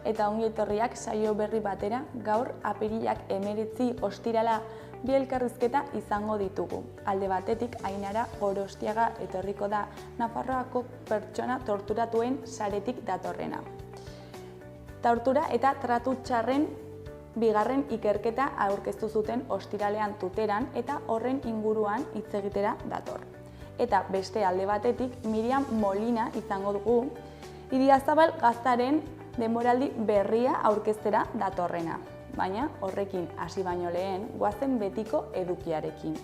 eta ongi etorriak saio berri batera. Gaur apirilak 19 ostirala bi elkarrizketa izango ditugu. Alde batetik Ainara Gorostiaga etorriko da, Nafarroako pertsona torturatuen saretik datorrena. Tortura eta tratu txarren bigarren ikerketa aurkeztu zuten ostiralean Tuteran eta horren inguruan hitz egitera dator. Eta beste alde batetik Miriam Molina izango dugu, Idiazabal Gaztaren denboraldi berria aurkeztera datorrena. Baina horrekin hasi baino lehen, goazen betiko edukiarekin.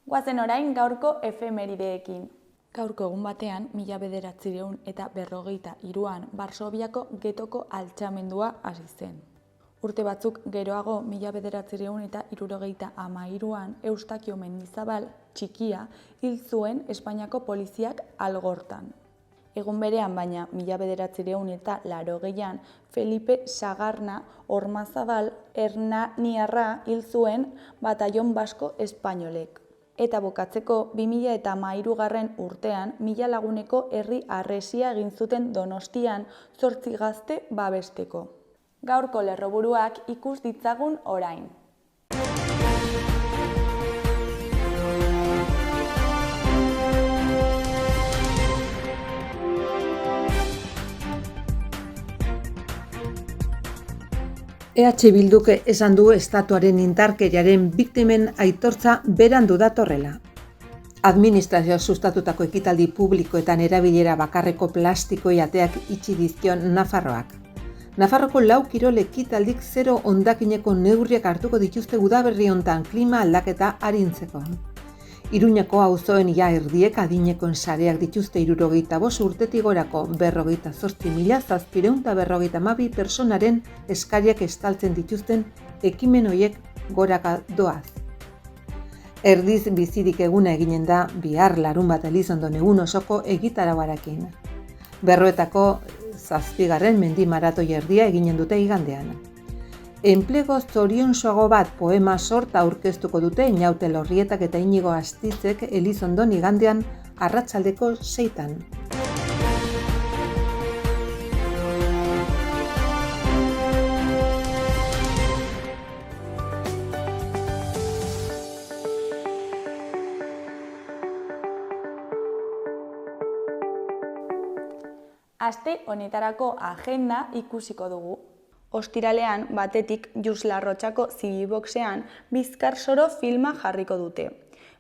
Goazen orain gaurko efemerideekin. Gaurko egun batean, 1943an Varsoviako getoko altxamendua hasi zen. Urte batzuk geroago 1973an Eustakio Mendizabal txikia hil zuen Espainiako poliziak Algortan. Egun berean baina 1980an Felipe Sagarna Ormazabal hernaniarra hil zuen Batallon Basko Espainolek. Eta bukatzeko 2013 urtean 1000 laguneko herri harresia egin zuten Donostian 8 gazte babesteko. Gaurko lerroburuak ikus ditzagun orain. EH Bilduk esan du estatuaren indarkeriaren biktimen aitortza berandu datorrela. Administrazioak sustatutako ekitaldi publikoetan erabilera bakarreko plastikoi ateak itxi dizkion Nafarroak. Nafarroko 4 kirol ekitaldik 0 hondakineko neurriak hartuko dituzte udaberri hontan klima aldaketa arintzeko. Iruñako auzoen ia erdiek adinekoen sareak dituzte 65 urtetik gorako 28.752 personaren eskariak estaltzen dituzten ekimen horiek goraka doaz. Erdiz bizirik eguna eginen da bihar larunbat Elizondon egun osoko egitarauarekin. Berroetako 7. mendi maratoi erdia eginen dute igandean. Enplego zoriontsuago bat poema sorta aurkeztuko dute Inaute Lorrietak eta Inigo Astizek Elizondon igandean arratsaldeko 6. Aste honetarako agenda ikusiko dugu. Ostiralean batetik Jus Larrotxako Zibiboxean Bizkarsoro filma jarriko dute.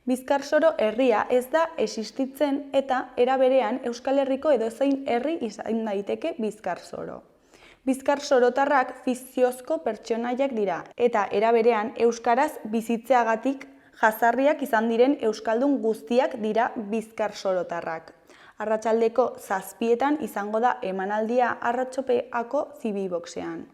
Bizkarsoro herria ez da existitzen eta era berean Euskal Herriko edozein herri izan daiteke Bizkarsoro. Bizkarsorotarrak fikziozko pertsonaiak dira eta era berean euskaraz bizitzeagatik jazarriak izan diren euskaldun guztiak dira bizkarsorotarrak. Arratsaldeko 7 izango da emanaldia Arratxopeako Zibiboxean.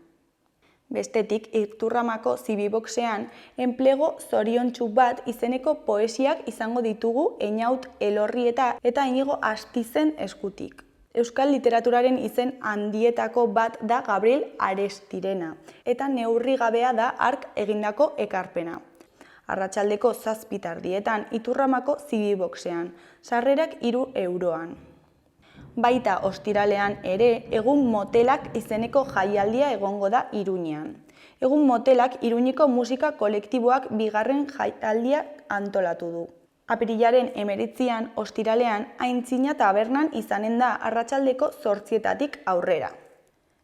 Bestetik, Iturramako Zibiboxean enplego zoriontsu bat izeneko poesiak izango ditugu Einaut Elorrieta eta Inigo Astizen eskutik. Euskal literaturaren izen handietako bat da Gabriel Arestirena eta neurri gabea da hark egindako ekarpena. Arratsaldeko 7 Iturramako Zibiboxean, sarrerak 3 euroan. Baita ostiralean ere, Egun Motelak izeneko jaialdia egongo da Iruñean. Egun Motelak Iruñeko musika kolektiboak bigarren jaialdia antolatu du. Apirilaren 19 ostiralean Aintzina tabernan izanen da arratsaldeko 8 aurrera.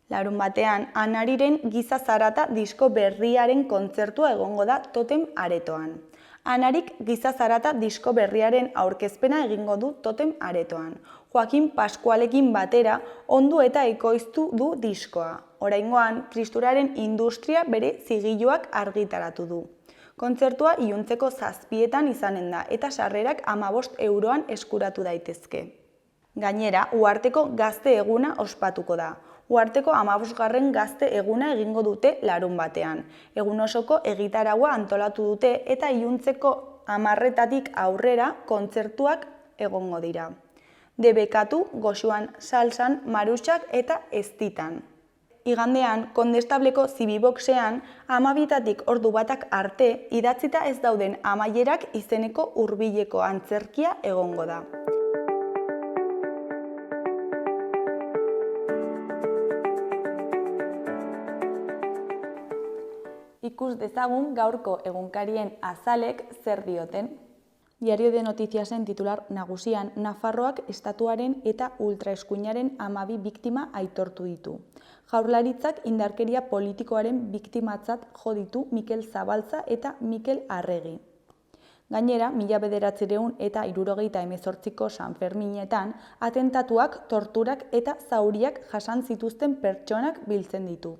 Larunbatean Anariren Giza Zarata disko berriaren kontzertua egongo da Totem Aretoan. Anarik Giza Zarata disko berriaren aurkezpena egingo du Totem Aretoan. Joakin Paskualekin batera ondu eta ekoiztu du diskoa. Oraingoan, tristuraren industria bere zigiluak argitaratu du. Kontzertua iluntzeko 7 izanen da eta sarrerak 15 euroan eskuratu daitezke. Gainera, Uharteko Gazte Eguna ospatuko da. Uharteko 15. Gazte Eguna egingo dute larunbatean. Egun osoko egitaraua antolatu dute eta iluntzeko 10 aurrera kontzertuak egongo dira. Debekatu, Goxuan, Salsan, Maruxak eta Eztitan. Igandean, Kondestableko Zibiboxean 12 ordu batak arte idatzita ez dauden amaierak izeneko hurbileko antzerkia egongo da. Ikus dezagun gaurko egunkarien azalek zer dioten. Diario de Notiziasen titular nagusian, Nafarroak estatuaren eta ultraeskuinaren 12 biktima aitortu ditu. Jaurlaritzak indarkeria politikoaren biktimatzat jo ditu Mikel Zabaltza eta Mikel Arregi. Gainera, 1978ko San Ferminetan atentatuak, torturak eta zauriak jasan zituzten pertsonak biltzen ditu.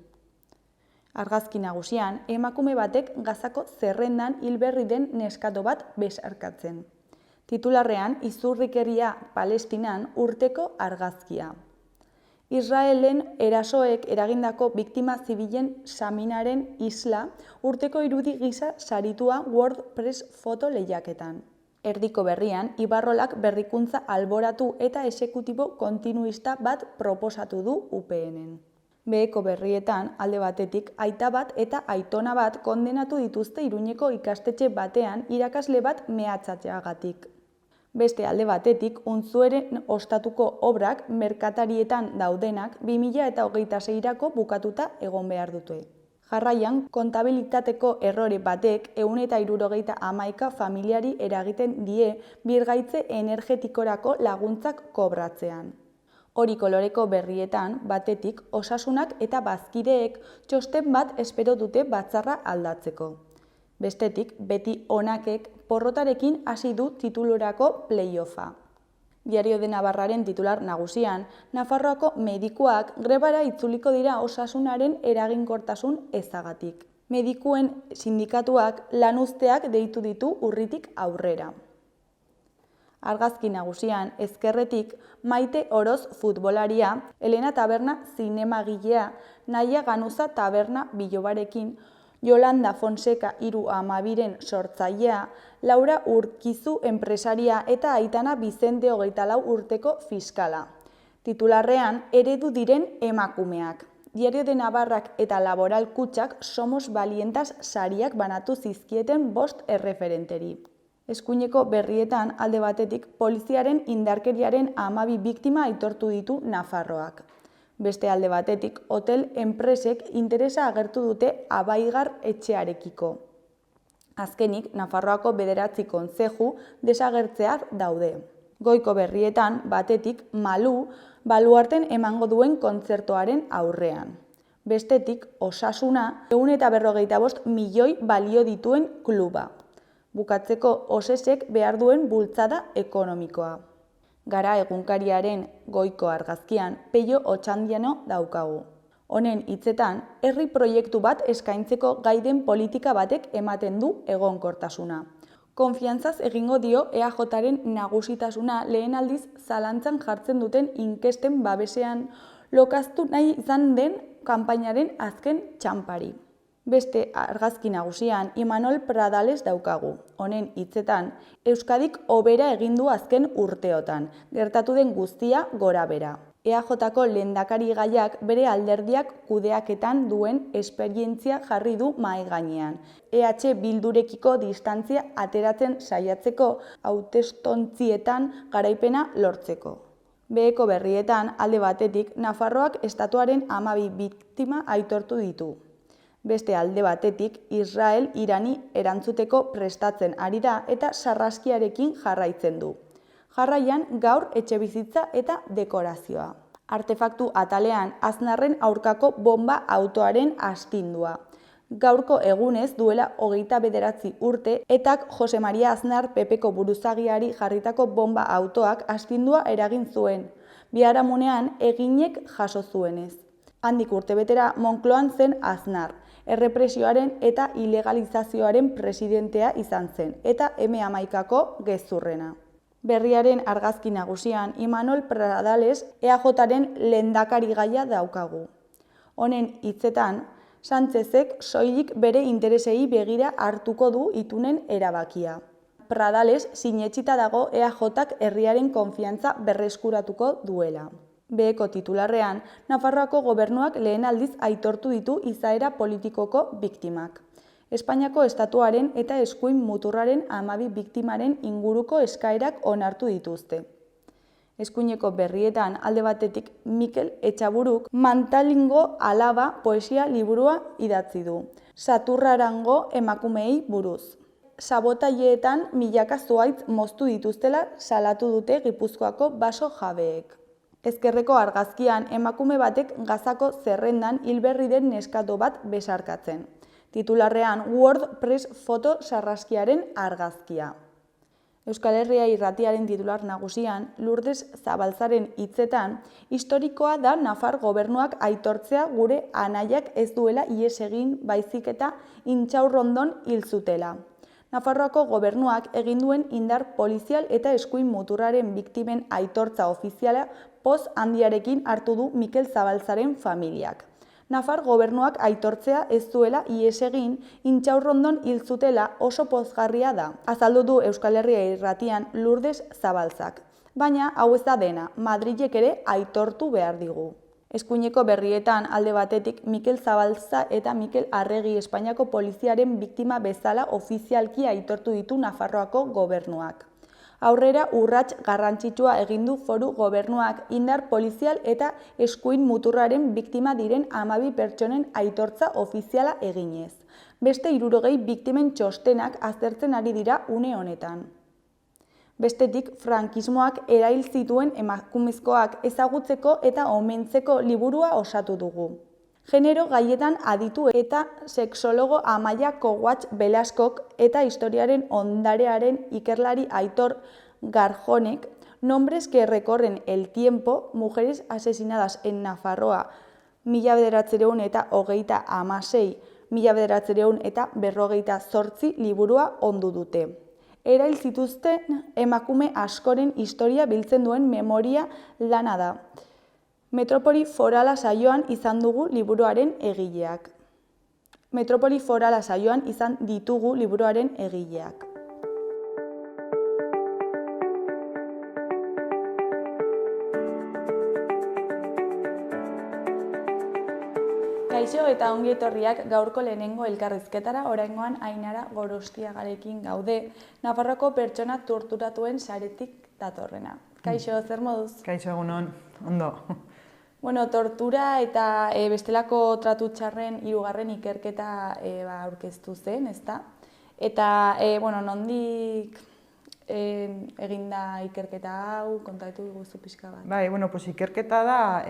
Argazki nagusian, emakume batek Gazako zerrendan hil berri den neskato bat besarkatzen. Titularrean, izurrikeria Palestinan urteko argazkia. Israelen erasoek eragindako biktima zibilen saminaren isla urteko irudi gisa saritua WordPress foto lehiaketan. Erdiko berrian, Ibarrolak berrikuntza alboratu eta exekutibo kontinuista bat proposatu du UPN-en. Beheko berrietan, alde batetik, aita bat eta aitona bat kondenatu dituzte Iruñeko ikastetxe batean irakasle bat mehatzatzeagatik. Beste alde batetik, Untzueren ostatuko obrak merkatarietan daudenak 2026rako bukatuta egon behar dute. Jarraian, kontabilitateko errore batek 171 familiari eragiten die birgaitze energetikorako laguntzak kobratzean. Hori koloreko berrietan, batetik, osasunak eta bazkideek txosten bat espero dute batzarra aldatzeko. Bestetik, beti onakek porrotarekin hasi du titulurako play-offa. Diario de Navarraren titular nagusian, Nafarroako medikuak grebara itzuliko dira osasunaren eraginkortasun ezagatik. Medikuen sindikatuak lanuzteak deitu ditu urritik aurrera. Argazki nagusian, ezkerretik, Maite Oroz futbolaria, Elena Taberna zinemagilea, Naia Ganuza Taberna bilobarekin, Yolanda Fonseca 32 sortzailea, Laura Urkizu enpresaria eta Aitana Bizente 24 urteko fiskala. Titularrean, eredu diren emakumeak. Diario de Navarrak eta Laboral Kutxak Somos Valientas sariak banatu zizkieten 5 erreferenteri. Eskuineko berrietan alde batetik poliziaren indarkeriaren 12 biktima aitortu ditu Nafarroak. Beste alde batetik hotel enpresek interesa agertu dute Abaigar etxearekiko. Azkenik, Nafarroako 9 kontzeju desagertzear daude. Goiko berrietan batetik Malu baluarten emango duen kontzertuaren aurrean. Bestetik, Osasuna 145 milioi balio dituen kluba. Bukatzeko Osesek behar duen bultzada ekonomikoa. Gara egunkariaren goiko argazkian Peio Otxandiano daukagu. Honen hitzetan, herri proiektu bat eskaintzeko gaiden politika batek ematen du egonkortasuna. Konfiantzaz egingo dio EAJaren nagusitasuna lehen aldiz zalantzan jartzen duten inkesten babesean lokaztu nahi izan den kanpainaren azken txanpari. Beste argazki nagusian Imanol Pradales daukagu. Honen hitzetan, Euskadik hobera egin du azken urteotan, gertatu den guztia gorabehera. EAJko lehendakarigaiak bere alderdiak kudeaketan duen esperientzia jarri du mahai gainean. EH Bildurekiko distantzia ateratzen saiatzeko hautestontzietan garaipena lortzeko. Beheko berrietan alde batetik Nafarroak estatuaren 12 biktima aitortu ditu. Beste alde batetik, Israel Irani erantzuteko prestatzen ari da eta sarraskiarekin jarraitzen du. Jarraian gaur etxebizitza eta dekorazioa. Artefaktu atalean Aznarren aurkako bomba autoaren astindua. Gaurko egunez duela 29 urte etak Jose Maria Aznar Pepeko buruzagiari jarritako bomba autoak astindua eragin zuen. Biharamunean eginek jaso zuenez. Handik urtebetera Moncloan zen Aznar. Errepresioaren eta ilegalizazioaren presidentea izan zen, eta M11ko gezurrena. Berriaren argazki nagusian Imanol Pradales EAJaren lehendakarigaia daukagu. Honen hitzetan, Sánchezek soilik bere interesei begira hartuko du itunen erabakia. Pradales sinetsita dago EAJak herriaren konfiantza berreskuratuko duela. Beheko titularrean, Nafarroako gobernuak lehen aldiz aitortu ditu izaera politikoko biktimak. Espainiako estatuaren eta eskuin muturraren 12 biktimaren inguruko eskaerak onartu dituzte. Eskuineko berrietan alde batetik Mikel Etxaburuk Mantalingo alaba poesia liburua idatzi du, Saturrarango emakumeei buruz. Sabotaileetan milaka zuhaitz moztu dituztela salatu dute Gipuzkoako baso jabeek. Ezkerreko argazkian emakume batek Gazako zerrendan hilberri den neskato bat besarkatzen. Titularrean WordPress foto sarraskiaren argazkia. Euskal Herria Irratiaren titular nagusian, Lourdes Zabaltzaren hitzetan, historikoa da Nafar gobernuak aitortzea gure anaiak ez duela ihes egin baizik eta Intxaurrondon hil zutela. Nafarroako gobernuak egin duen indar polizial eta eskuin muturraren biktimen aitortza ofiziala poz handiarekin hartu du Mikel Zabaltzaren familiak. Nafar gobernuak aitortzea ez duela ihes egin, Intxaurrondon hil zutela oso pozgarria da, azaldu du Euskal Herria Irratian Lourdes Zabaltzak. Baina hau ez da dena, Madrilek ere aitortu behar digu. Eskuineko berrietan alde batetik Mikel Zabaltza eta Mikel Arregi Espainiako poliziaren biktima bezala ofizialki aitortu ditu Nafarroako gobernuak. Aurrera urrats garrantzitsua egin du foru gobernuak indar polizial eta eskuin muturraren biktima diren 12 pertsonen aitortza ofiziala eginez. Beste 60 biktimen txostenak aztertzen ari dira une honetan. Bestetik, frankismoak erail zituen emakumezkoak ezagutzeko eta omentzeko liburua osatu dugu. Genero gaietan aditu eta sexologo Amaia Kowatz Belaskok eta historiaren ondarearen ikerlari Aitor Garjonek Nombres que recorren el tiempo, mujeres asesinadas en Nafarroa 1926, 1958 liburua ondu dute. Erail zituzten emakume askoren historia biltzen duen memoria lana da. Metropoli Forala saioan izan dugu liburuaren egileak. Metropoli Forala saioan izan ditugu liburuaren egileak. Kaixo eta ongi etorriak gaurko lehenengo elkarrizketara, oraingoan Ainara Gorostiagarekin gaude, Nafarroako pertsona torturatuen saretik datorrena. Kaixo, zer moduz? Kaixo, egunon, ondo. Tortura eta bestelako tratu txarren 3. ikerketa aurkeztu zen, ezta? Eta, nondik eginda ikerketa hau, kontatu guzu pixka bat? Bai, ikerketa da,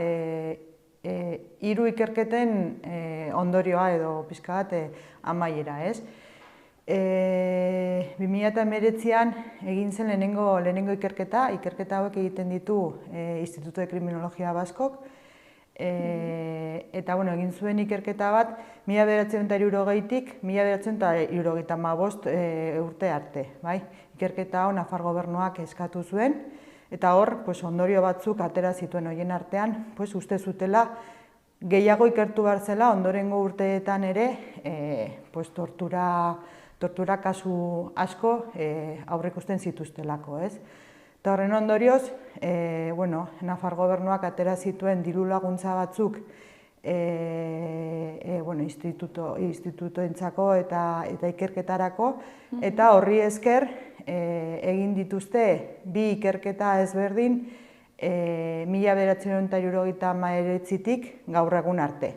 3 ikerketen ondorioa edo pixka bat amaiera, ez? 2019an egin zen lehenengo ikerketa hauek egiten ditu Instituto de Kriminologia Baskok, eta egin zuen ikerketa bat 1960tik 1975 urte arte. Ikerketa hau Nafar gobernuak eskatu zuen, eta hor ondorio batzuk atera zituen horien artean, uste zutela gehiago ikertu behar zela ondorengo urteetan ere tortura kasu asko aurreikusten zituztelako, ez? Eta horren ondorioz, Nafar gobernuak atera zituen diru laguntza batzuk institutoentzako eta ikerketarako, eta horri esker egin dituzte 2 ikerketa ezberdin 1979tik gaur egun arte.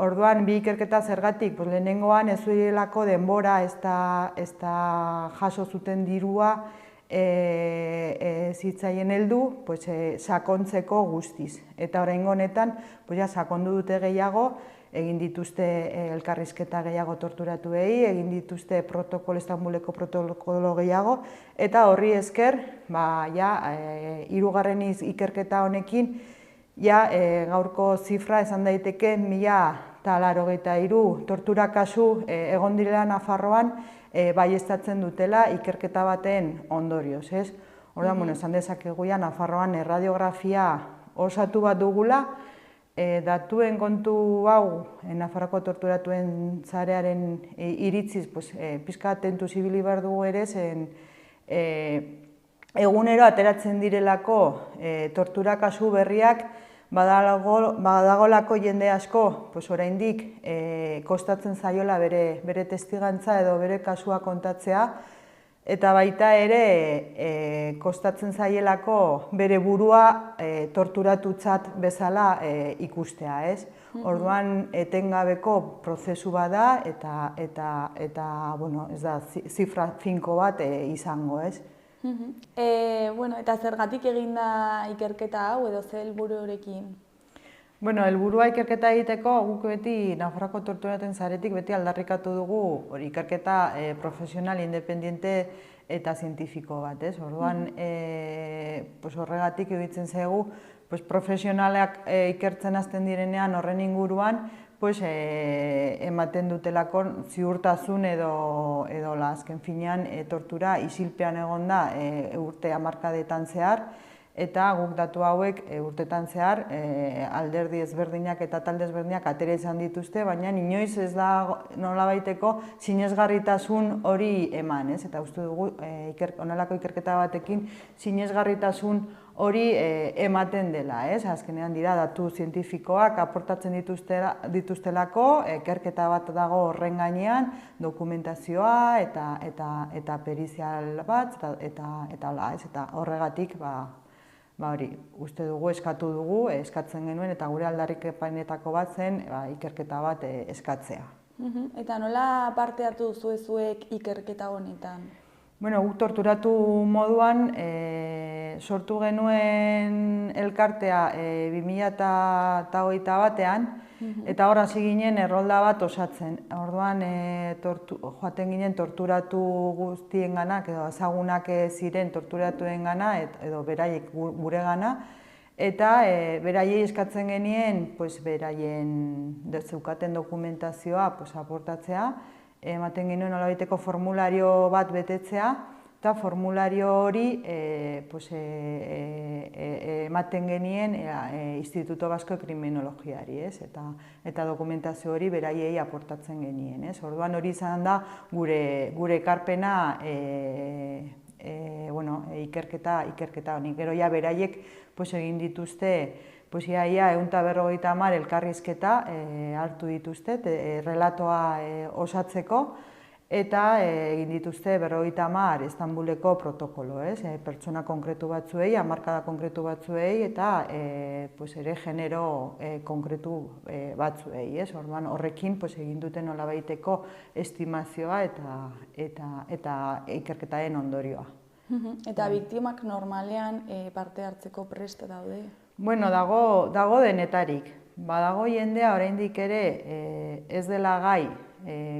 Orduan, 2 ikerketa zergatik, lehenengoan ez zuelako denbora ez da jaso zuten dirua zitzaien heldu sakontzeko guztiz. Eta oraingo honetan sakondu dute gehiago, egin dituzte elkarrizketa gehiago torturatuei, egin dituzte Estambuleko protokolo gehiago, eta horri esker, 3. ikerketa honekin, gaurko zifra esan daiteke 1083 tortura kasu egon direla Nafarroan baieztatzen dutela ikerketa baten ondorioz, ez? Orduan, esan dezakegu Nafarroan erradiografia osatu bat dugula, datuen kontu hau Nafarroako torturatuen sarearen iritziz pixka tentu zibili behar dugu ere, zen egunero ateratzen direlako tortura kasu berriak badagolako jende asko oraindik kostatzen zaiola bere testigantza edo bere kasua kontatzea, eta baita ere kostatzen zaielako bere burua torturatutzat bezala ikustea, ez? Orduan etengabeko prozesu bada eta bueno, ez da zifra finko bat izango, ez? Bueno, eta zergatik egin da ikerketa hau edo ze helburuarekin? Bueno, helburua ikerketa egiteko guk beti Nafarroako torturatzen saretik beti aldarrikatu dugu hori ikerketa profesional, independiente eta zientifiko bat, ez? Orduan, horregatik iruditzen zaigu profesionalak ikertzen hasten direnean horren inguruan, ematen dutelako ziurtasun edo azken finean tortura isilpean egon da urte hamarkadetan zehar, eta guk datu hauek urtetan zehar alderdi ezberdinak eta talde ezberdinak atera izan dituzte, baina inoiz ez da nolabaiteko sinesgarritasun hori eman, ez? Eta uste dugu honelako ikerketa batekin sinesgarritasun hori ematen dela, ez? Azkenean dira datu zientifikoak aportatzen dituztelako, ikerketa bat dago horren gainean, dokumentazioa eta perizial bat eta horregatik hori, uste dugu, eskatu dugu, eskatzen genuen eta gure aldarrikapenetako bat zen ikerketa bat eskatzea. Eta nola parte hartu zuek ikerketa honetan? Bueno, guk torturatu moduan sortu genuen elkartea 2021 batean, eta hor hasi ginen errolda bat osatzen. Orduan joaten ginen torturatu guztiengana, edo ezagunak ziren torturatuengana edo beraiek guregana, eta beraiei eskatzen genien beraien zeukaten dokumentazioa aportatzea, ematen genuen nolabaiteko formulario bat betetzea, eta formulario hori ematen genien Instituto Vasco de Kriminologiari, eta dokumentazio hori beraiei aportatzen genien. Orduan hori izan da gure ekarpena ikerketa honi. Gero ja beraiek egin dituzte ia 150 elkarrizketa hartu dituzte, relatoa osatzeko, eta egin dituzte 50 Istanbuleko protokolo, pertsona konkretu batzuei, hamarkada konkretu batzuei, eta ere genero konkretu batzuei. Orduan horrekin egin duten nolabaiteko estimazioa eta ikerketaren ondorioa. Eta biktimak normalean parte hartzeko prest daude? Bueno, dago denetarik. Badago jendea oraindik ere ez dela gai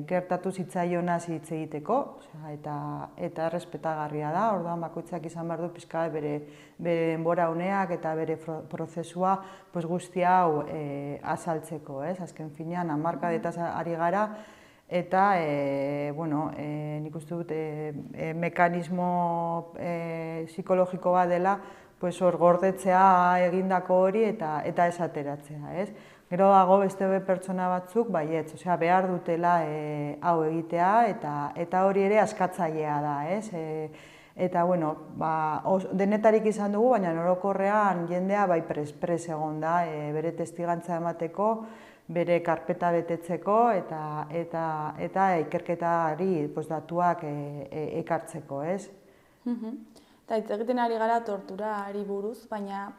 gertatu zitzaionaz hitz egiteko, eta errespetagarria da, orduan bakoitzak izan behar du pixka bere denbora uneak eta bere prozesua guzti hau azaltzeko, azken finean hamarkadetaz ari gara, eta nik uste dut mekanismo psikologiko bat dela hor gordetzea egindako hori eta ez ateratzea. Gero dago beste pertsona batzuk, baietz, behar dutela hau egitea eta hori ere askatzailea da. Eta, denetarik izan dugu, baina orokorrean jendea bai pres egon da, bere testigantza emateko, bere karpeta betetzeko eta ikerketari datuak ekartzeko, ez? Eta hitz egiten ari gara torturari buruz, baina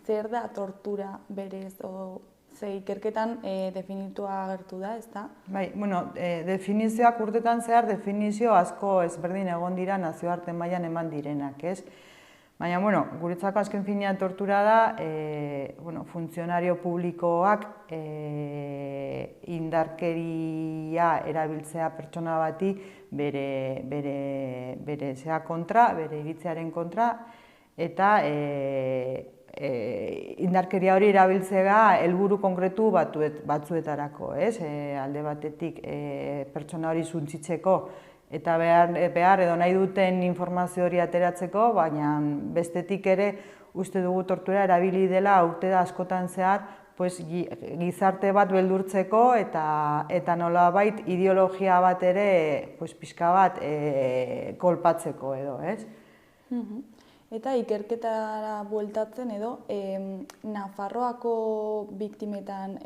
zer da tortura berez, ze ikerketan definitua agertu da, ezta? Bai, definizioak urtetan zehar definizio asko ezberdin egon dira nazioarte mailan eman direnak, ez? Baina, guretzako azken finean tortura da, funtzionario publikoak indarkeria erabiltzea pertsona bati bere zea kontra, bere iritziaren kontra, eta indarkeria hori erabiltzea helburu konkretu batzuetarako, alde batetik pertsona hori suntsitzeko eta behar edo nahi duten informazio hori ateratzeko, baina bestetik ere uste dugu tortura erabili dela urte askotan zehar gizarte bat beldurtzeko eta nolabait ideologia bat ere pixka bat kolpatzeko edo, ez? Eta ikerketara bueltatzen edo Nafarroako biktimetan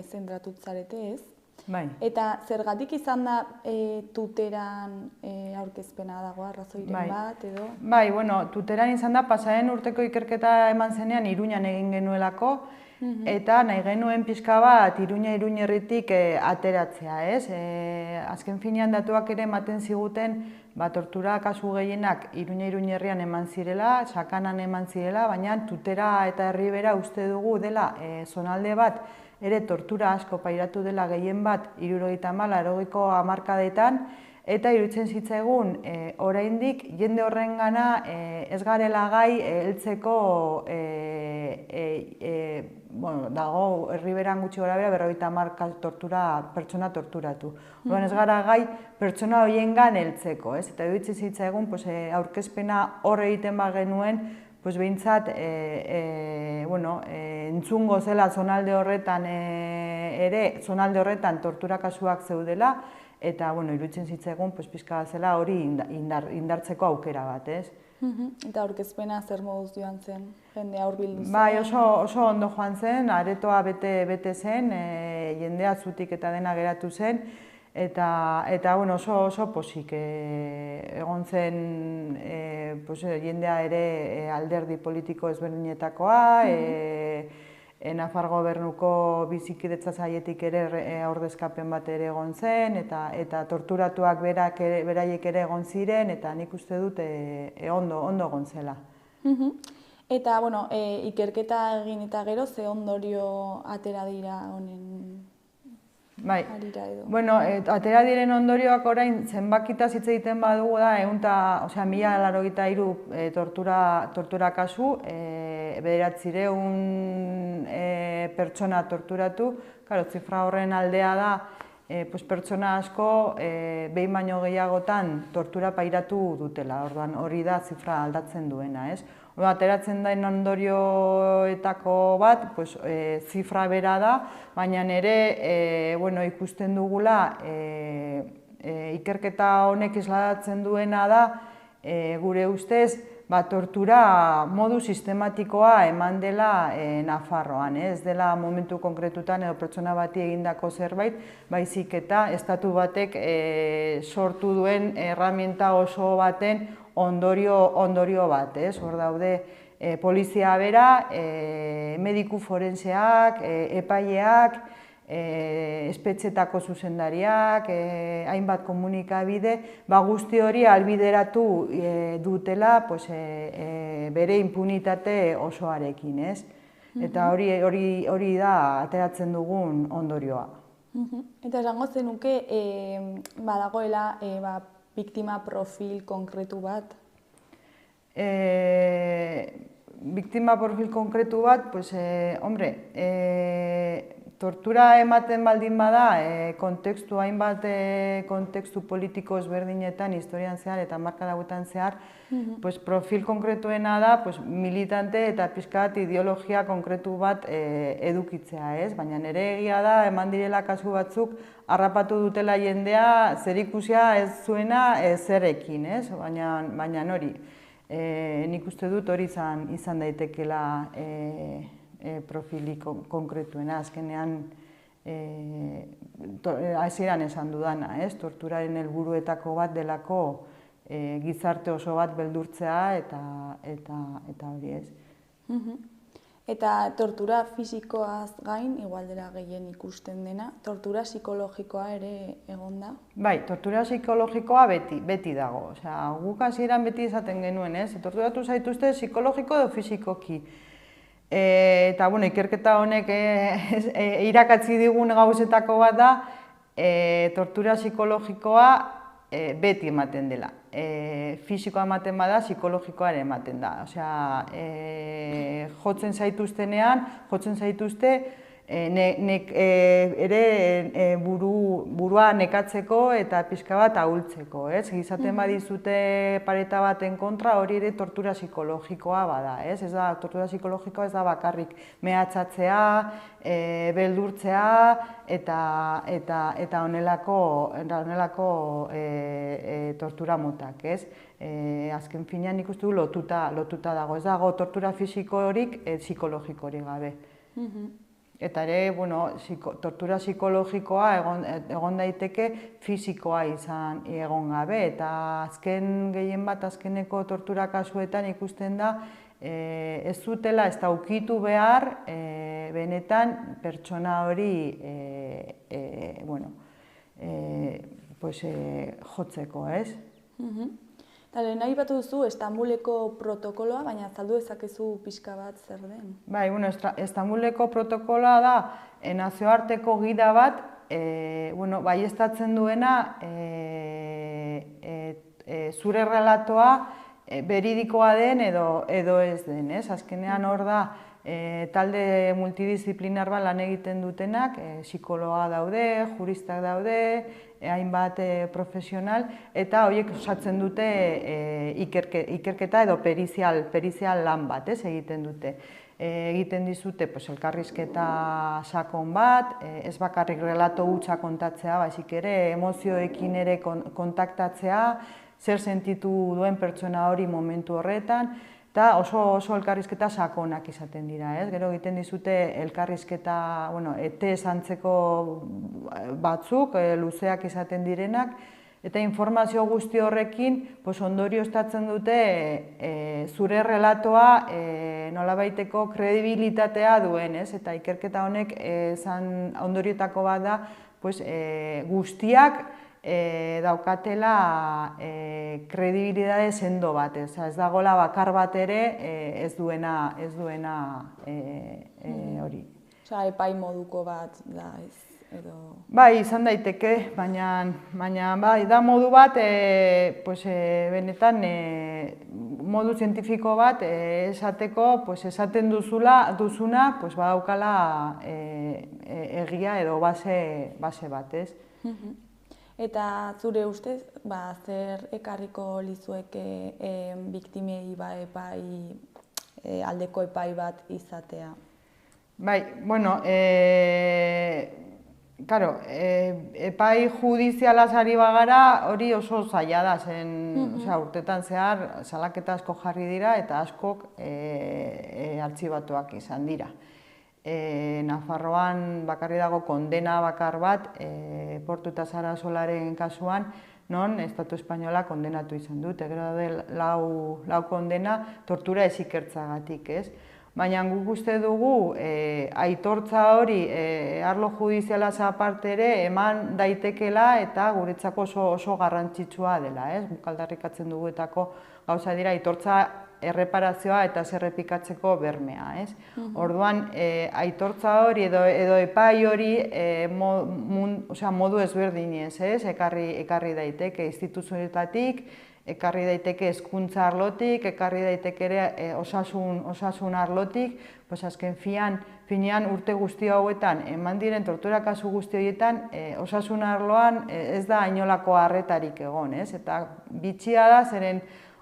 zentratut zarete, ez? Bai. Eta zergatik izan da tuteran aurkezpena dago arrazoiren bat edo? Bai, bueno, tuteran izan da, pasaren urteko ikerketa eman zenean Iruñan egin genuelako, eta nahi genuen pixka bat Iruñerritik ateratzea, ez? Azken finean datuak ere ematen ziguten, tortura kasu gehienak Iruñerrian eman zirela, Sakanan eman zirela, baina Tutera eta Erribera uste dugu dela zonalde bat, ere tortura asko pairatu dela gehien bat 70-80ko hamarkadetan, eta iruditzen zitzaigun oraindik jende horrengana ez garela gai heltzeko dago Erriberan gutxi gorabehera 50 pertsona torturatu. Orduan ez gara gai pertsona horiengan heltzeko, ez? Eta iruditzen zitzaigun aurkezpena hor egiten bagenuen, behintzat entzungo zela zonalde horretan ere, zonalde horretan tortura kasuak zeudela, eta iruditzen zitzaigun pixka zela hori indartzeko aukera bat, ez? Eta aurkezpena zer moduz joan zen, jendea hurbildu zen? Bai, oso ondo joan zen, aretoa bete zen, jendea zutik eta dena geratu zen, eta oso posik egon zen jendea ere alderdi politiko ezberdinetakoa, Nafar gobernuko bizikidetza sailetik ere ordezkapen bat ere egon zen, eta torturatuak beraiek ere egon ziren, eta nik uste dut ondo egon zela. Eta, ikerketa egin eta gero, ze ondorio atera dira honen harira edo? Bueno, atera diren ondorioak orain zenbakita hitz egiten badugu da, 1083 tortura kasu, 900 pertsona torturatu, zifra horren aldea da, pertsona asko behin baino gehiagotan tortura pairatu dutela, orduan hori da zifra aldatzen duena, ez? Ateratzen den ondorioetako bat, zifra bera da, baina ere ikusten dugula ikerketa honek islatzen duena da, gure ustez, tortura modu sistematikoa eman dela Nafarroan, ez dela momentu konkretutan edo pertsona bati egindako zerbait, baizik eta estatu batek sortu duen erraminta oso baten ondorio bat, ez? Hor daude polizia bera, mediku forenseak, epaileak, espetxetako zuzendariak, hainbat komunikabide, guzti hori albideratu dutela bere impunitate osoarekin, ez? Eta hori da ateratzen dugun ondorioa. Eta esango zenuke badagoela biktima profil konkretu bat? Biktima profil konkretu bat, tortura ematen baldin bada, hainbat kontekstu politiko ezberdinetan, historian zehar eta hamarkada hauetan zehar, profil konkretuena da militante eta pixka bat ideologia konkretu bat edukitzea, ez? Baina nire egia da, eman direla kasu batzuk, harrapatu dutela jendea, zerikusia ez zuena zerekin, ez? Baina hori, nik uste dut hori izan daitekela profili konkretuena, azkenean hasieran esan dudana, ez? Torturaren helburuetako bat delako gizarte oso bat beldurtzea eta hori, ez? Eta tortura fisikoaz gain, igual dela gehien ikusten dena, tortura psikologikoa ere egon da? Bai, tortura psikologikoa beti dago. Guk hasieran beti esaten genuen, ez? Torturatu zaituzte psikologiko edo fisikoki. Eta, ikerketa honek irakatsi digun gauzetako bat da, tortura psikologikoa beti ematen dela. Fisikoa ematen bada, psikologikoa ere ematen da. Jotzen zaituztenean, jotzen zaituzte burua nekatzeko eta pixka bat ahultzeko, ez? Gizaten badizute pareta baten kontra, hori ere tortura psikologikoa bada, ez? Tortura psikologikoa ez da bakarrik mehatxatzea, beldurtzea eta honelako tortura motak, ez? Azken finean nik uste du lotuta dago, ez dago tortura fisikorik psikologikorik gabe. eta ere, tortura psikologikoa egon daiteke fisikoa egon gabe, eta azkeneko tortura kasuetan ikusten da, ez zutela, ez da ukitu behar, benetan pertsona hori jotzeko, ez? Lehen nahi batu duzu Estambuleko protokoloa, baina azaldu dezakezu pixka bat zer den? Bai, Estambuleko protokoloa da nazioarteko gida bat, baieztatzen duena zure relatoa beridikoa den edo ez den, ez? Azkenean hor da talde multidisziplinar bat lan egiten dutenak, psikologa daude, juristak daude, hainbat profesional, eta horiek osatzen dute ikerketa edo perizial lan bat, egiten dute. Egiten dizute elkarrizketa sakon bat, ez bakarrik relato hutsa kontatzea, baizik ere emozioekin ere kontaktatzea, zer sentitu duen pertsona hori momentu horretan, eta oso elkarrizketa sakonak izaten dira, ez? Gero egiten dizute elkarrizketa, etez antzeko batzuk, luzeak izaten direnak, eta informazio guzti horrekin ondorioztatzen dute zure relatoa nolabaiteko kredibilitatea duen, ez? Eta ikerketa honek ondoriotako bat da guztiak daukatela kredibilitate sendo bat, ez dagoela bakar bat ere ez duena hori. Osa, epai moduko bat da ez, edo... Bai, izan daiteke, baina bai, da modu bat, benetan modu zientifiko bat esateko, esaten duzuna, badaukala egia edo base bat, ez? Eta zure ustez, zer ekarriko lizueke biktimei aldeko epai bat izatea? Bai, epai judizialaz ari bagara hori oso zaila da, urtetan zehar salaketa asko jarri dira eta askok artxibatuak izan dira. Nafarroan bakarri dago kondena bakar bat, Portu eta Sarasolaren kasuan, non Estatu Espainola kondenatu izan dute. Gero daude lau kondena tortura ez ikertzagatik, ez? Baina guk uste dugu aitortza hori arlo judizialaz aparte ere eman daitekela eta guretzako oso garrantzitsua dela, ez? Guk aldarrikatzen duguetako gauza dira aitortza erreparazioa eta errepikatzeko bermea, ez? Orduan, aitortza hori edo epai hori modu ezberdinez, ez? Ekarri daiteke instituzioetatik, ekarri daiteke hezkuntza arlotik, ekarri daiteke ere osasun arlotik, azken finean urte guzti hauetan, eman diren tortura kasu guzti horietan, osasun arloan ez da inolako arretarik egon, ez? Eta bitxia da, zeren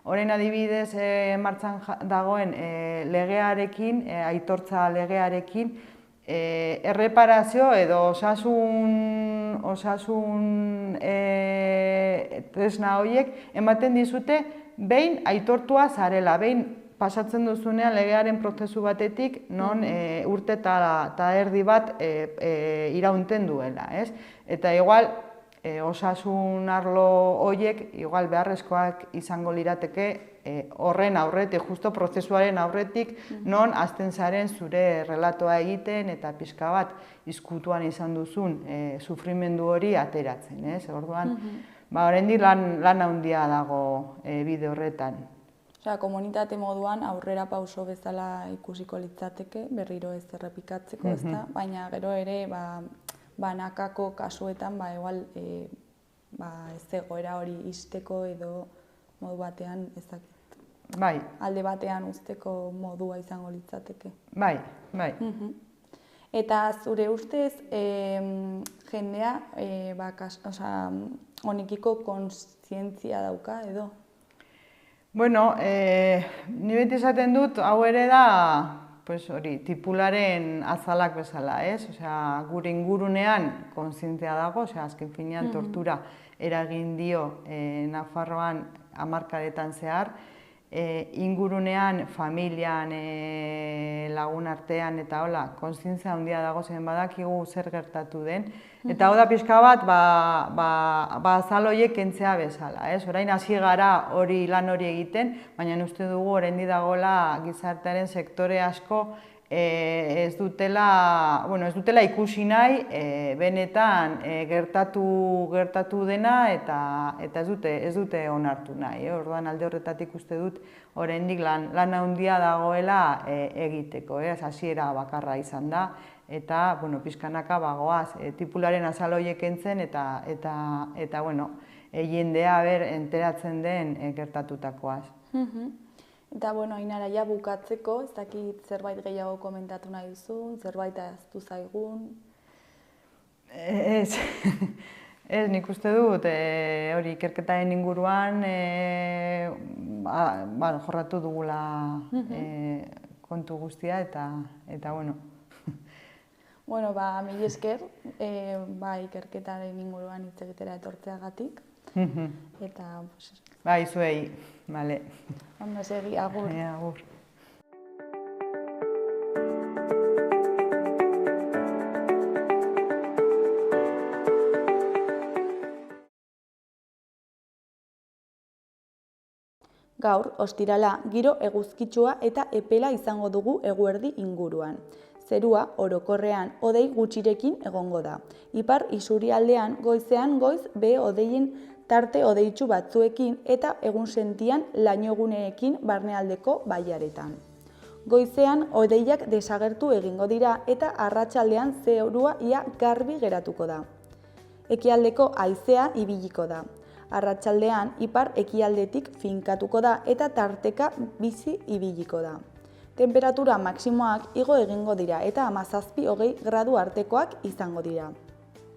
orain adibidez martxan dagoen legearekin, aitortza legearekin, erreparazio edo osasun tresna horiek ematen dizute behin aitortua zarela, behin pasatzen duzunean legearen prozesu batetik non urte eta erdi bat iraunten duela, ez? Eta igual osasun arlo horiek igual beharrezkoak izango lirateke horren aurretik, justo prozesuaren aurretik, non hasten zaren zure relatoa egiten eta pixka bat izkutuan izan duzun sufrimendu hori ateratzen, ez? Orduan, oraindik lan handia dago bide horretan. Osea, komunitate moduan aurrera pauso bezala ikusiko litzateke, berriro ez errepikatzeko, ezta? Baina gero ere, banakako kasuetan, igual, ez egoera hori izteko edo modu batean ezakit. Bai. Alde batean usteko modua izango litzateke. Bai. Eta zure ustez, jendea, honekiko kontzientzia dauka edo? Bueno, ni beti esaten dut, hau ere da, tipularen azalak bezala, ez? Osea, gure ingurunean kontzientzia dago, azken finean tortura eragin dio Nafarroan hamarkadetan zehar, ingurunean, familian, lagun artean eta hola, kontzientzia handia dago zen badakigu zer gertatu den. Eta hau da pixka bat, azal horiek kentzea bezala. Orain hasi gara lan hori egiten, baina uste dugu oraindik dagoela gizartearen sektore asko ez dutela ikusi nahi benetan gertatu dena eta ez dute onartu nahi. Orduan alde horretatik uste dut oraindik lan handia dagoela egiteko. Hasiera bakarra izan da eta pixkanaka bagoaz tipularen azal horiek kentzen eta jendea enteratzen den gertatutakoaz. Eta, Ainara, ja bukatzeko, ez dakit zerbait gehiago komentatu nahi duzun, zerbait ahaztu zaigun? Ez, nik uste dut, hori ikerketaren inguruan jorratu dugula kontu guztia eta bueno. Mila esker, ikerketaren inguruan hitz egitera etortzeagatik. Eta, Zuei, bale. Ondo segi, agur. Agur. Gaur, ostirala, giro eguzkitsua eta epela izango dugu eguerdi inguruan. Zerua orokorrean hodei gutxirekin egongo da. Ipar isurialdean goizean goiz behe hodeien tarte hodeitsu batzuekin eta egun sentian lainoguneekin barnealdeko bailaretan. Goizean hodeiak desagertu egingo dira eta arratsaldean zerua ia garbi geratuko da. Ekialdeko haizea ibiliko da. Arratsaldean ipar ekialdetik finkatuko da eta tarteka bizi ibiliko da. Temperatura maksimoak igo egingo dira eta 17-20 gradu artekoak izango dira.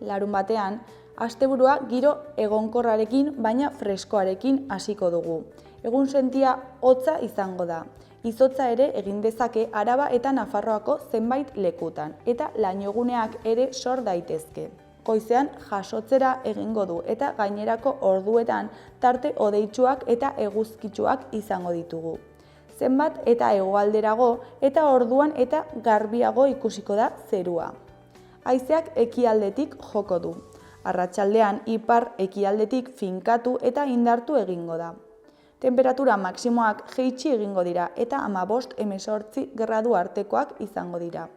Larunbatean, asteburua giro egonkorrarekin baina freskoarekin hasiko dugu. Egun sentia hotza izango da. Izotza ere egin dezake Araba eta Nafarroako zenbait lekutan eta lainoguneak ere sor daitezke. Goizean jasotzera egingo du eta gainerako orduetan tarte hodeitsuak eta eguzkitsuak izango ditugu. Zenbat eta hegoalderago eta orduan eta garbiago ikusiko da zerua. Haizeak ekialdetik joko du. Arratsaldean ipar ekialdetik finkatu eta indartu egingo da. Temperatura maksimoak jaitsi egingo dira eta 15-18 gradu artekoak izango dira.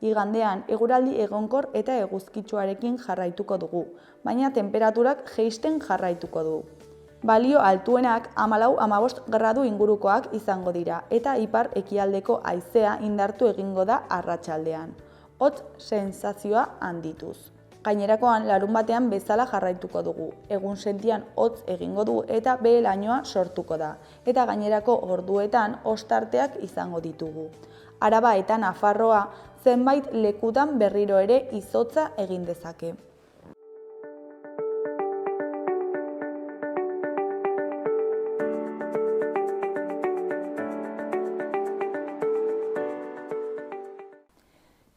Igandean eguraldi egonkor eta eguzkitsuarekin jarraituko dugu, baina temperaturak jaisten jarraituko du. Balio altuenak 14-15 gradu ingurukoak izango dira eta ipar ekialdeko haizea indartu egingo da arratsaldean. Hotz sentsazioa handituz. Gainerakoan larunbatean bezala jarraituko dugu. Egun sentian hotz egingo du eta behe lainoa sortuko da. Eta gainerako orduetan ostarteak izango ditugu. Araba eta Nafarroa zenbait lekutan berriro ere izotza egin dezake.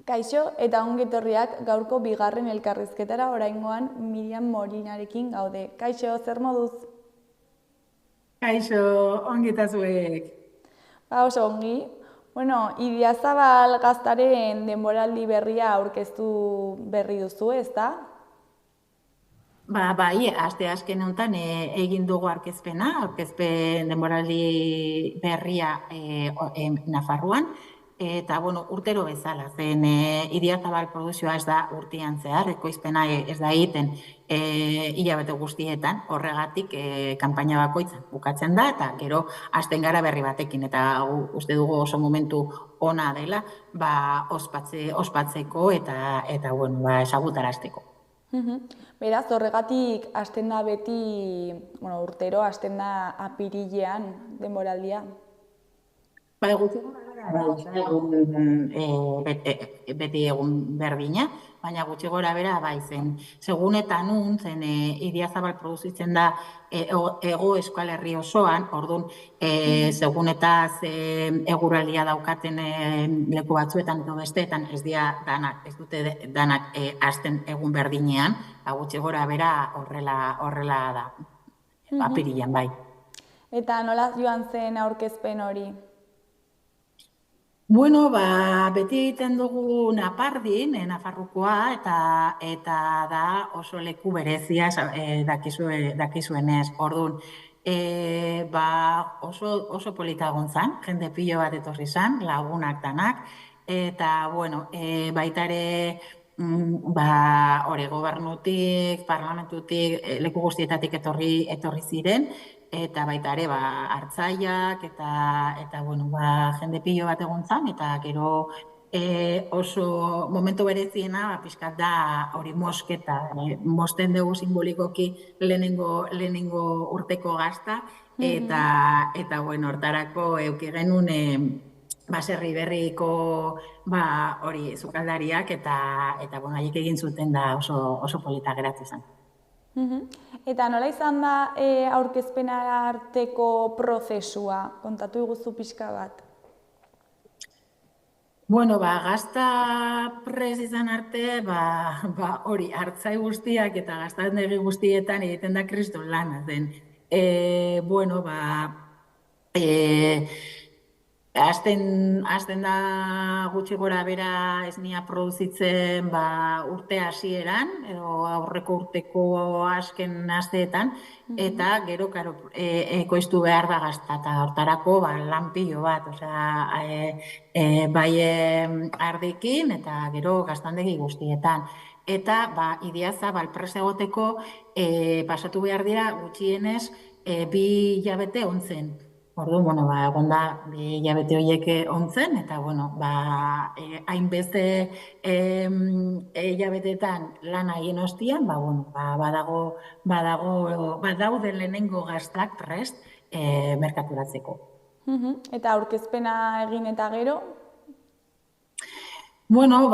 Kaixo eta ongetorriak gaurko bigarren elkarrizketara oraingoan Miriam Molinarekin gaude. Kaixo, zer moduz? Kaixo, ongi eta zuek. Oso ongi. Idiazabal Gaztaren denboraldi berria aurkeztu berri duzu, ezta? Bai, azken honetan egin dugu aurkezpen denboraldi berria Nafarroan. Eta, urtero bezala, zen Idiazabal produzioa ez da urtean zehar, ekoizpena ez da egiten hilabete guztietan, horregatik kanpaina bakoitza bukatzen da, eta gero hasten gara berri batekin, eta uste dugu oso momentu ona dela, ospatzeko eta ezagutarazteko. Beraz, horregatik hasten da beti, urtero hasten da apirilean denboraldia? Gutxi beti egun berdina, baina gutxi gora bera bai zen. Segun eta nun zen Idiazabal produzitzen da Hego Euskal Herri osoan, orduan segun eta eguraldia daukaten leku batzuetan edo besteetan ez dute danak hasten egun berdinean, gutxi gora bera horrela da, apirilean bai. Eta nola joan zen aurkezpen hori? Bueno, beti egiten dugu Napardin, Nafarroakoa, eta da oso leku berezia dakizuenez. Orduan, oso polita egon zen, jende pilo bat etorri zen, lagunak danak, eta, bueno, baita ere, hori gobernutik, parlamentutik, leku guztietatik etorri ziren, eta baita ere, hartzaileak eta bueno, jende pilo bat egon zen, eta gero oso momentu bereziena, pixkat da hori mosketa, mosten dugu simbolikoki lehenengo urteko gazta, eta bueno, hortarako euki genuen baserri berriko hori zukaldariak, eta bueno, haiek egin zuten da oso polita geratu zen. Eta nola izan da aurkezpena arteko prozesua? Kontatu iguzu pixka bat. Bueno, gazta prez izan arte, hori, hartzai guztiak eta gaztandegi guztietan egiten da kriston lana zen. Bueno, Hasten da gutxi gora bera esnia produzitzen urte hasieran, edo aurreko urteko azken asteetan, eta gero, ekoiztu behar da gazta, eta hortarako lan pilo bat, bai ardekin eta gero gaztandegi guztietan. Eta Idiazabal prest egoteko pasatu behar dira gutxienez 2 hilabete ontzen. Orduan, bueno, egon da, 2 hilabete horiek ontzen, eta, bueno, hainbeste hilabetetan lana egin ostian, bueno, badaude lehenengo gaztak prest merkaturatzeko. Eta aurkezpena egin eta gero? Bueno,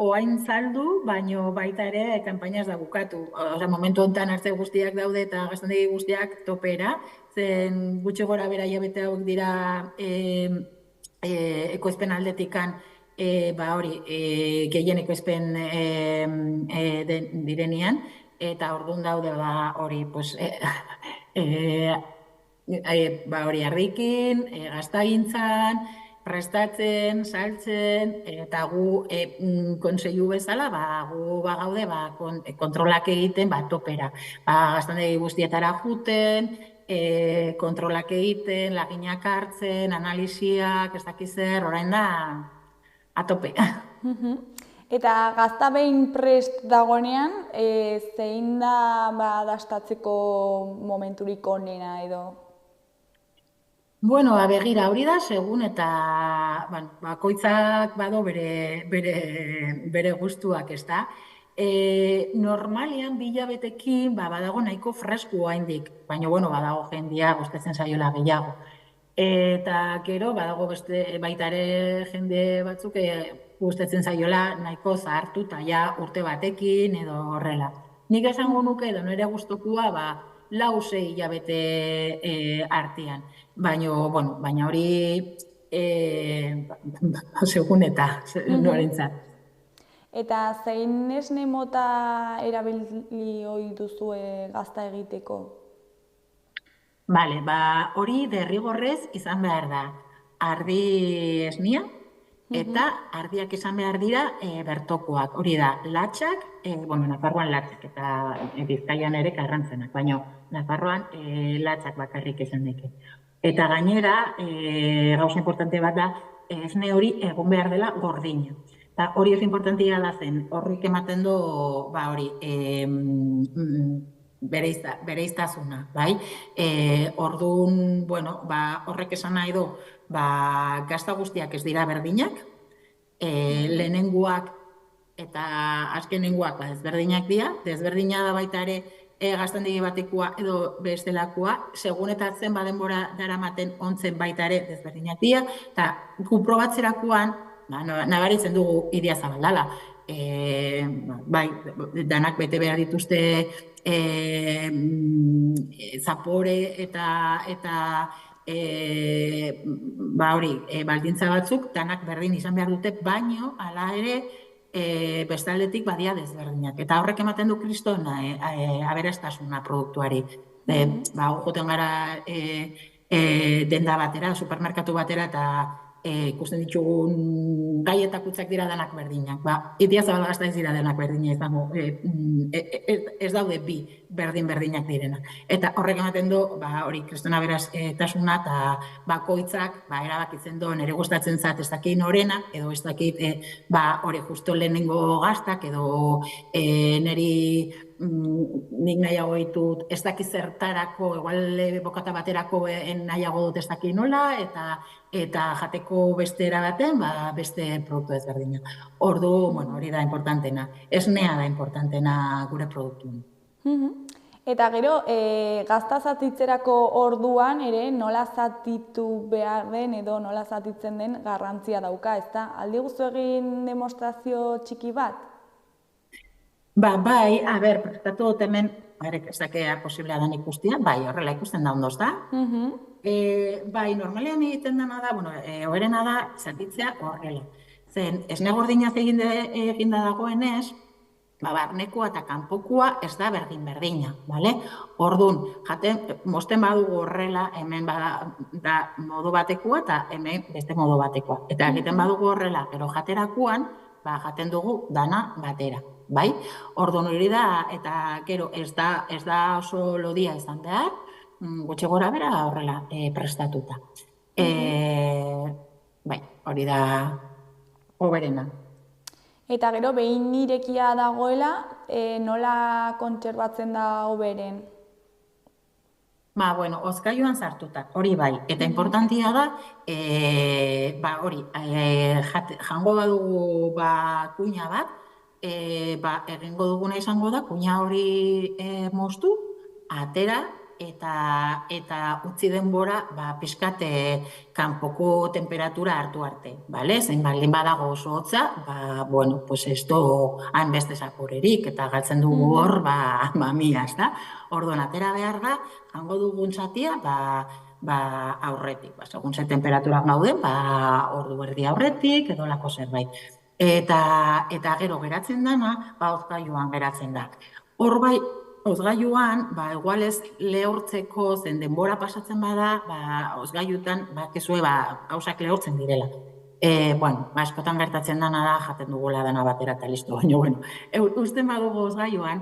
oain saldu, baino baita ere kanpainaz da bukatu. Momentu honetan hartze guztiak daude eta gaztandegi guztiak topera, zen gutxi gora bera hilabete hauek dira ekoizpen aldetikan, hori, gehien ekoizpen direnean, eta orduan daude hori, hori harrikin, gaztagintzan, prestatzen, saltzen, eta gu kontseilu bezala, gu gaude kontrolak egiten topera. Gaztandegi guztietara juten, kontrolak egiten, laginak hartzen, analiziak, ez dakiz zer, orain da, atope. Eta gazta behin prest dagoenean, zein da dastatzeko momenturik onena edo? Bueno, begira, hori da, segun eta bakoitzak bado bere guztuak, ez da. Normalian 2 hilabetekin badago nahiko fresku oraindik, baina badago jendia gustatzen zaiola gehiago. Eta gero badago baita ere jende batzuk gustatzen zaiola nahiko zahartu eta ja urte batekin edo horrela. Nik esango nuke edo nire gustukoa 4-6 hilabete artean. Baina hori segun eta norentzat. Eta zein esne mota erabili ohi duzue gazta egiteko? Bale, hori derrigorrez izan behar da ardi esnia eta ardiak izan behar dira bertokoak. Hori da, latxak, Nafarroan latxak eta Bizkaian ere karrantzenak, baina Nafarroan latxak bakarrik izan deke. Eta gainera, gauza importante bat da, esne hori egon behar dela gordina. Eta hori oso importantia da zen, horrik ematen du, hori, bereiztasuna, bai? Orduan, horrek esan nahi du, gazta guztiak ez dira berdinak, lehenengoak eta azkenengoak ezberdinak dira, desberdina da baita ere gaztandegi batekoa edo bestelakoa, segun eta zen denbora daramaten ontzen baita ere desberdinak dira, eta gu probatzerakoan, nabaritzen dugu Idiazabal dela. Bai, danak bete behar dituzte zapore eta hori, baldintza batzuk, danak berdin izan behar dute, baino, hala ere, bestaldetik badia desberdinak. Eta horrek ematen du kristona aberastasuna produktuari. Joten gara denda batera, supermerkatu batera, eta ikusten ditugun gaietakutzak dira denak berdinak. Idiazabal gazta ez dira denak berdinak izango, ez daude bi berdinak direna. Eta horrek ematen du, hori kristona beraztasuna eta bakoitzak erabakitzen du, nire gustatzen zat ez dakit norena, edo ez dakit hori justo lehenengo gaztak, edo niri nik nahiago ditut ez dakit zertarako, igual bokata baterako nahiago dut ez dakit nola, eta jateko beste erabaten, beste produktu ezberdina. Ordu, hori da importantena. Esnea da importantena gure produktuen. Eta gero, gazta zatitzerako orduan ere nola zatitu behar den edo nola zatitzen den garrantzia dauka, ezta? Aldi guztu egin demostrazio txiki bat? Bai, prestatu dut hemen, ez dakea posiblea den ikustia, horrela ikusten da ondoz da. Normalean egiten dena da, hoberena da, zatitzea horrela. Zen, esne gordinaz eginda dagoenez, barnekoa eta kanpokoa ez da berdina, bale? Orduan, mosten badugu horrela, hemen da modu batekoa eta hemen beste modu batekoa. Eta egiten badugu horrela, gero jaterakoan, jaten dugu dana batera, bai? Orduan hori da, eta gero ez da oso lodia izan behar, gutxi gora bera horrela prestatuta. Hori da hoberena. Eta gero, behin irekia dagoela, nola kontserbatzen da hoberen? Hozkailuan sartuta, hori bai. Eta importantia da, hori, jango badugu kuina bat, egingo duguna izango da, kuina hori moztu, atera, eta utzi denbora pixkat kanpoko temperatura hartu arte, bale? Zein baldin badago oso hotza, ez du hainbeste zaporerik eta galtzen dugu hor, mila, ez da? Orduan, atera behar da, jango dugun zatia, aurretik, segun ze temperaturak gauden, ordu erdi aurretik, edo lako zerbait. Eta gero geratzen dana, hozgailuan geratzen da. Hor bai, hozgailuan, igual ez lehortzeko zen denbora pasatzen bada, hozgailutan, kezue, gauzak lehortzen direla. Eskotan gertatzen dana da, jaten dugula dana batera eta listo, baina, usten badugu hozgailuan,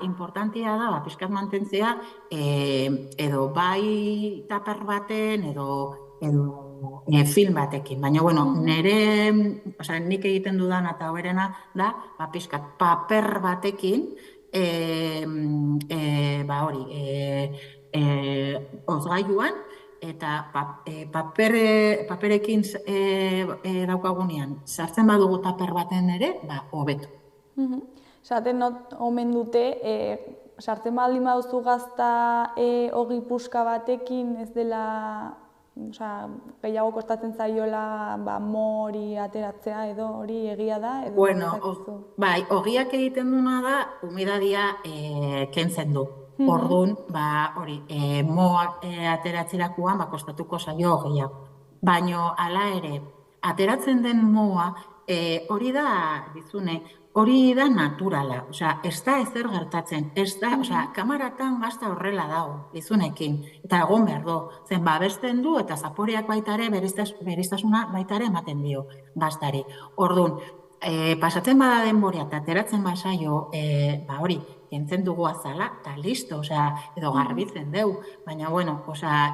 importantia da, pixkat mantentzea, edo bai taper baten, edo film batekin. Baina, nik egiten dudana eta hoberena da, pixkat paper batekin, hozgailuan, eta paperekin daukagunean sartzen badugu taper baten ere, hobeto. Esaten omen dute, sartzen baldin baduzu gazta ogi puska batekin, ez dela, gehiago kostatzen zaiola mori ateratzea edo hori egia da? Ogiak egiten duna da, humidadia kentzen du. Orduan, moak ateratzerakoan kostatuko zaio gehiago. Baina, hala ere, ateratzen den moa, hori da, hori da naturala. Ez da ezer gertatzen. Kamaratan gazta horrela dago, dizunekin. Eta egon behar du. Zen, babesten du eta zaporeak baitare, beriztasuna baitare ematen dio gaztari. Orduan, pasatzen bada denboria eta ateratzen bazaio, hori, kentzen dugu azala, eta listo, edo garbitzen deu. Baina,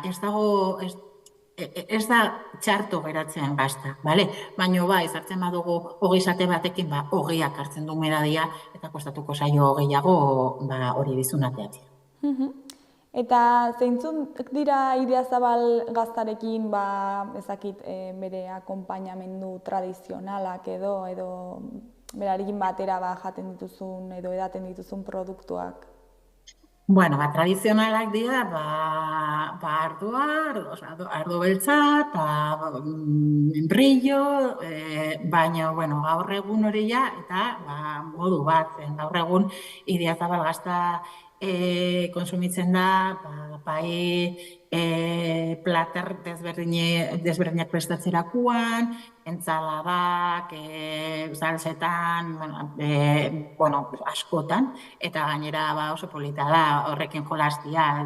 ez dago, ez da txarto geratzen gazta, bale? Baina, sartzen badugu ogizate batekin, ogiak hartzen du humidadia, eta kostatuko zaio gehiago hori dizunateatzea. Eta zeintzuk dira Idiazabal gaztarekin, ezakit, bere akonpainamendu tradizionalak edo berarekin batera jaten dituzun edo edaten dituzun produktuak? Tradizionalak dira, ardo beltza eta brillo, baina, gaur egun hori eta modu bat, gaur egun Idiazabal gazta konsumitzen da, bai plater desberdinak prestatzerakoan, entzaladak, salsetan, bueno, askotan, eta gainera oso polita da horrekin jolastia.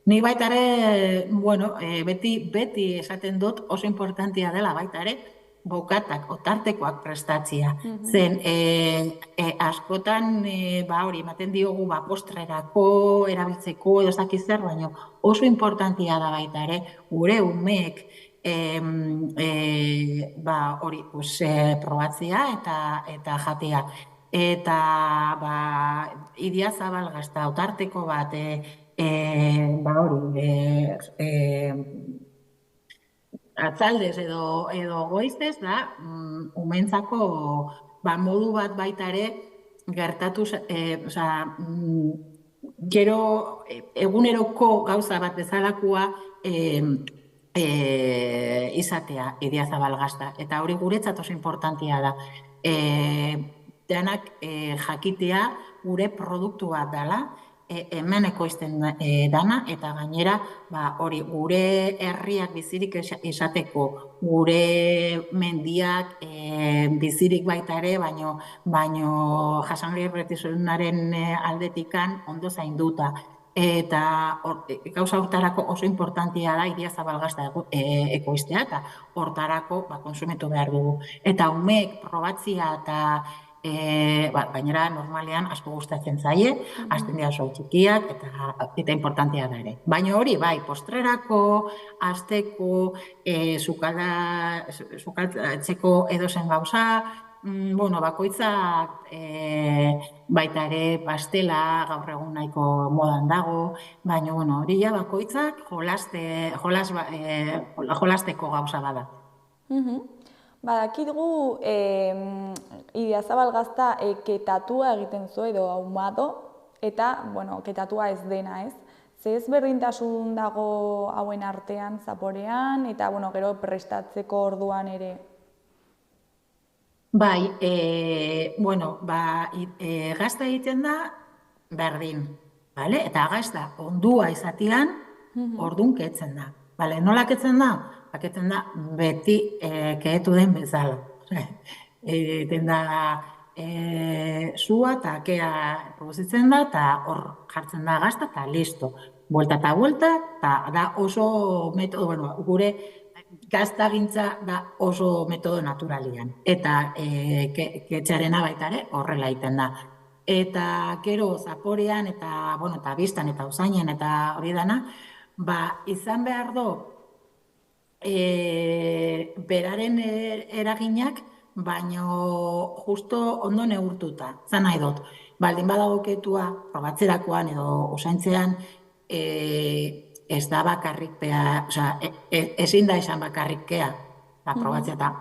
Ni baita ere, bueno, beti esaten dut oso importantia dela baita ere, bokatak, otartekoak prestatzia. Zen, askotan, hori, ematen diogu, postrerako, erabiltzeko, edo ez dakiz zer, baina oso importantia da baita ere, gure umeek, hori, probatzea eta jatea. Eta, Idiazabal Gazta, otarteko bat, hori, atzaldez edo goizez da, umentzako modu bat baita ere gertatu, gero eguneroko gauza bat bezalakoa izatea Idiazabal Gazta. Eta hori guretzat oso importantia da. Denak jakitea gure produktu bat dela, hemen ekoizten dana, eta gainera hori gure herriak bizirik esateko, gure mendiak bizirik baita ere, baino jasangarritasuna aldetikan ondo zainduta. Eta gauza hortarako oso importantia da Idiazabal Gazta ekoiztea, eta hortarako konsumitu behar dugu. Eta umeek probatzia eta gainera normalean asko gustatzen zaie, hasten dira oso txikiak eta importantea da ere. Baina hori, postrerako, asteko, sukaltzeko edozen gauza, bakoitzak baita ere pastela gaur egun nahiko modan dago, baina hori bakoitzak jolasteko gauza bada. Badakigu Idiazabal Gazta ketatua egiten zu edo ahumado, eta, ketatua ez dena, ez? Ze ezberdintasun dago hauen artean, zaporean, eta, gero prestatzeko orduan ere? Gazta egiten da berdin, eta gazta ondua izatean ordun ketzen da. Nola ketzen da? Ketzen da beti keetu den bezala. Eten da sua eta akea produzitzen da, eta hor jartzen da gazta, eta listo. Buelta eta buelta, eta da oso metodo, gure gaztagintza da oso metodo naturalian. Eta ketxearena baita ere horrela egiten da. Eta gero zaporean, eta biztan, eta usainen, eta hori dana, izan behar du beraren eraginak, baino justo ondo neurtuta. Zan nahi dut, baldin badago ketua, probatzerakoan edo usaintzean, ez da bakarrik pea, ezin da izan bakarrik kea, probatzea eta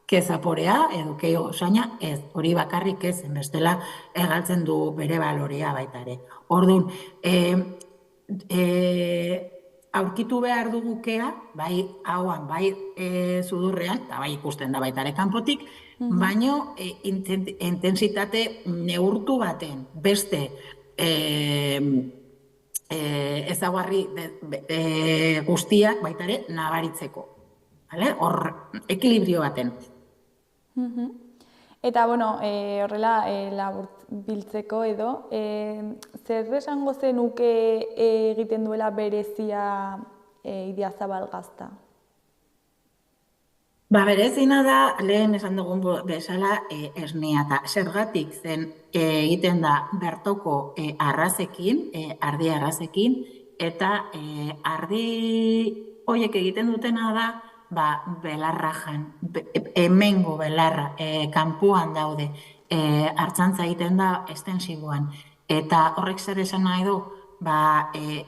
ke zaporea edo ke usaina, ez, hori bakarrik ez, bestela egaltzen du bere balorea baita ere. Orduan, aurkitu behar dugu kea, bai hauan, bai sudurrean, eta bai ikusten da baita ere kanpotik, baino intensitate neurtu baten, beste ezaugarri guztiak baita ere nabaritzeko. Hor, ekilibrio baten. Eta, horrela laburbiltzeko edo, zer esango zenuke egiten duela berezia Idiazabal Gazta? Berezina da, lehen esan dugun bezala, esnea, eta zergatik zen egiten da bertoko arrazekin, ardi arrazekin, eta ardi horiek egiten dutena da, belarra jan, hemengo belarra, kanpoan daude, hartzantza egiten da estensiboan. Eta horrek zer esan nahi du,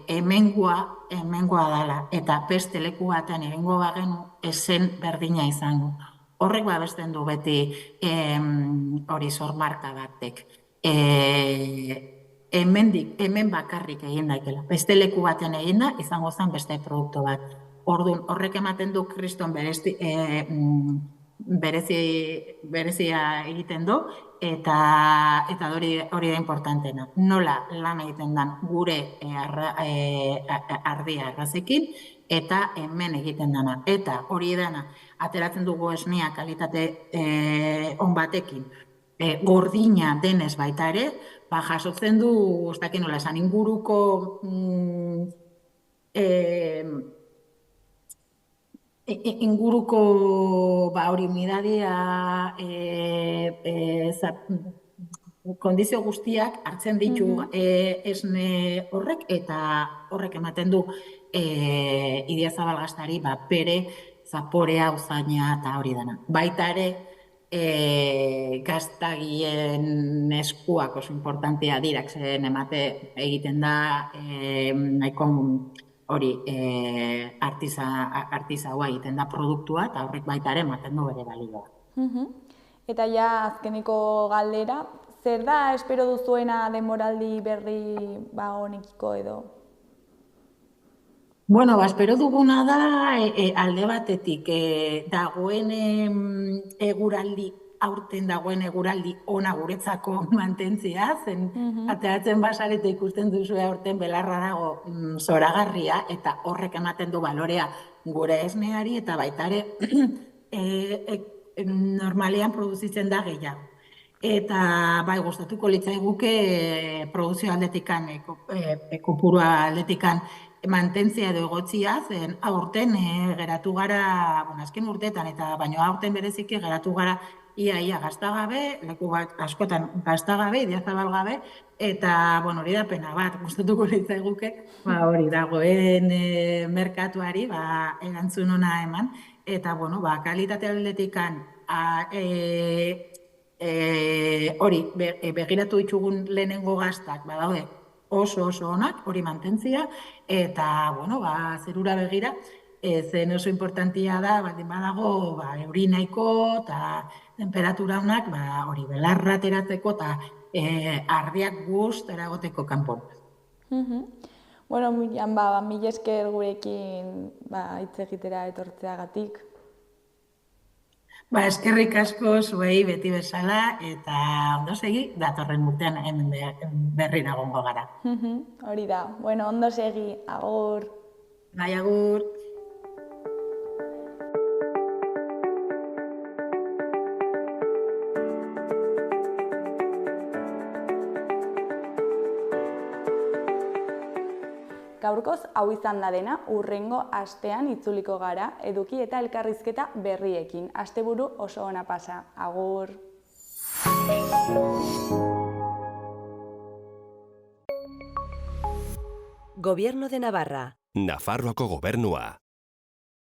hemengoa dela, eta beste leku batean egingo bagenu esen berdina izango. Horrek babesten du beti hori sormarka batek. Hemen bakarrik egin daikela. Beste leku batean egin da, izango zen beste produktu bat. Orduan, horrek ematen du kriston berezia egiten du, eta hori da importantena. Nola lan egiten dan gure ardia arrazekin, eta hemen egiten dana. Eta hori dana, ateratzen dugu esnea kalitate on batekin, gordina denez baita ere, jasotzen du, ez dakit nola esan, inguruko hori humidadea, kondizio guztiak hartzen ditu esne horrek, eta horrek ematen du Idiazabal gaztari bere zaporea, uzaina eta hori dana. Baita ere, gaztagien eskuak oso importantea dirak, zen emate egiten da nahiko hori artizaua egiten da produktua, eta horrek baita ere ematen du bere balioa. Eta ja azkeneko galdera, zer da espero duzuena denboraldi berri honekiko edo? Bueno, espero duguna da alde batetik dagoen eguraldi, aurten dagoen eguraldi ona guretzako mantentzea, zen ateratzen basarete ikusten duzu aurten belarra dago zoragarria, eta horrek ematen du balorea gure esneari, eta baita ere normalean produzitzen da gehiago. Eta bai, gustatuko litzaiguke produzio aldetikan, kopurua aldetikan mantentzia edo egotzia, zen aurten geratu gara, azken urteetan, eta baino aurten bereziki geratu gara ia gaztagabe, leku bat askotan gaztagabe, Idiazabal gabe, eta hori da pena bat, gustatuko litzaiguke, hori dagoen merkatuari erantzun ona eman, eta kalitate aldetikan hori begiratu ditugun lehenengo gaztak badaude oso onak, hori mantentzia, eta zerura begira, zen oso importantia da, baldin badago euri nahiko eta temperatura honak hori belarra ateratzeko eta ardiak gust eragoteko kanpon. Bueno, Miriam, mila esker gurekin hitz egitera etortzeagatik. Eskerrik asko zuei beti bezala, eta ondo segi, datorren urtean hemen berri nagongo gara. Hori da, ondo segi, agur. Bai, agur. Gaurkoz hau izan da dena, hurrengo astean itzuliko gara, eduki eta elkarrizketa berriekin. Asteburu oso ona pasa. Agur! Gobierno de Navarra. Nafarroako gobernua.